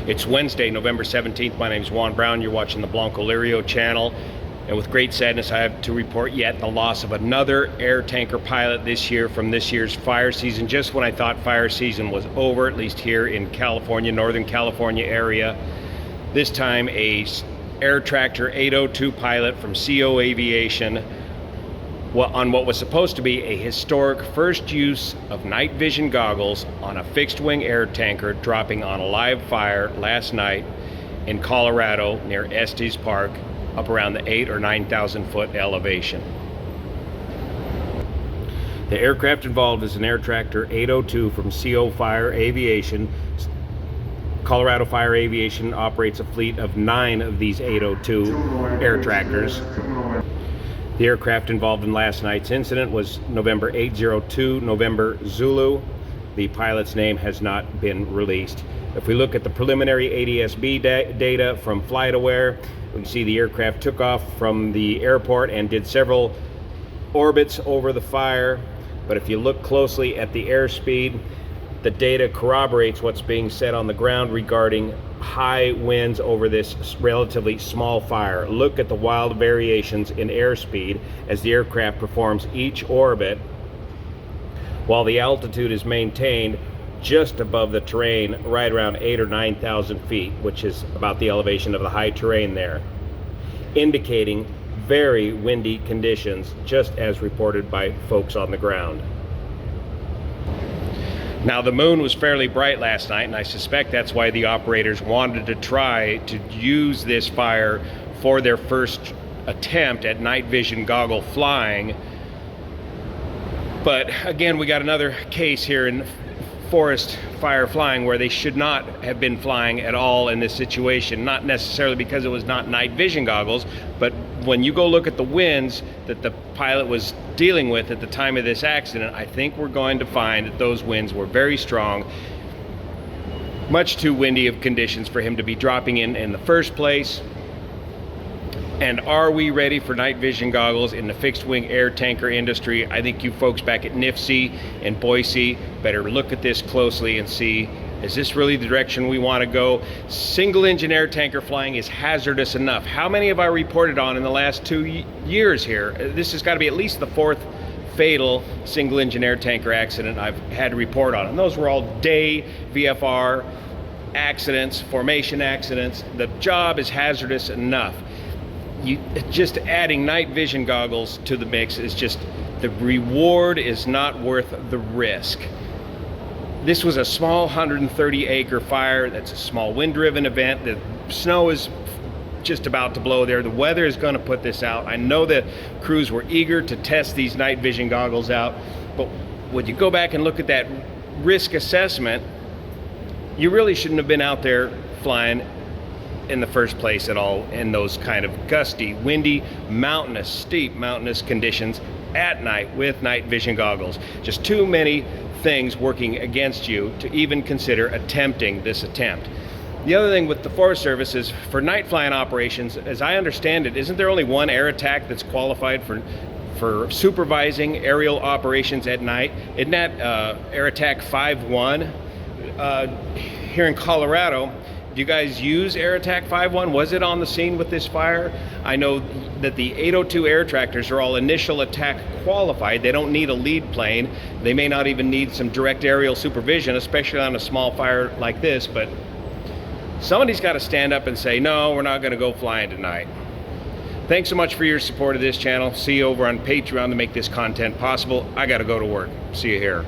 It's Wednesday, November 17th. My name is Juan Brown. You're watching the Blanco Lirio channel. And with great sadness, I have to report yet the loss of another air tanker pilot this year from this year's fire season. Just when I thought fire season was over, at least here in California, Northern California area. This time, a Air Tractor 802 pilot from CO Aviation on what was supposed to be a historic first use of night vision goggles on a fixed-wing air tanker dropping on a live fire last night in Colorado near Estes Park, up around the 8,000 or 9,000 foot elevation. The aircraft involved is an Air Tractor 802 from CO Fire Aviation. Colorado Fire Aviation operates a fleet of 9 of these 802 air tractors. The aircraft involved in last night's incident was November 802 November Zulu. The pilot's name has not been released. If we look at the preliminary ADS-B data from FlightAware, we can see the aircraft took off from the airport and did several orbits over the fire. But if you look closely at the airspeed, the data corroborates what's being said on the ground regarding high winds over this relatively small fire. Look at the wild variations in airspeed as the aircraft performs each orbit while the altitude is maintained just above the terrain, right around 8,000 or 9,000 feet, which is about the elevation of the high terrain there, indicating very windy conditions, just as reported by folks on the ground. Now, the moon was fairly bright last night, and I suspect that's why the operators wanted to try to use this fire for their first attempt at night vision goggle flying. But again, we got another case here in forest fire flying where they should not have been flying at all in this situation. Not necessarily because it was not night vision goggles, but when you go look at the winds that the pilot was dealing with at the time of this accident, I think we're going to find that those winds were very strong, much too windy of conditions for him to be dropping in the first place. And are we ready for night vision goggles in the fixed wing air tanker industry? I think you folks back at NIFC and Boise better look at this closely and see, is this really the direction we want to go? Single engine air tanker flying is hazardous enough. How many have I reported on in the last 2 years here? This has got to be at least the 4th fatal single engine air tanker accident I've had to report on. And those were all day VFR accidents, formation accidents. The job is hazardous enough. Just adding night vision goggles to the mix is just, the reward is not worth the risk. This was a small 130-acre fire. That's a small wind-driven event. The snow is just about to blow there. The weather is going to put this out. I know that crews were eager to test these night vision goggles out, but when you go back and look at that risk assessment, you really shouldn't have been out there flying in the first place at all in those kind of gusty, windy, mountainous, steep mountainous conditions at night with night vision goggles. Just too many things working against you to even consider attempting this attempt. The other thing with the Forest Service is for night flying operations, as I understand it, isn't there only one air attack that's qualified for supervising aerial operations at night? Isn't that Air Attack 5-1? Here in Colorado, do you guys use Air Attack 5-1? Was it on the scene with this fire? I know that the 802 air tractors are all initial attack qualified. They don't need a lead plane. They may not even need some direct aerial supervision, especially on a small fire like this, but somebody's got to stand up and say, no, we're not going to go flying tonight. Thanks so much for your support of this channel. See you over on Patreon to make this content possible. I got to go to work. See you here.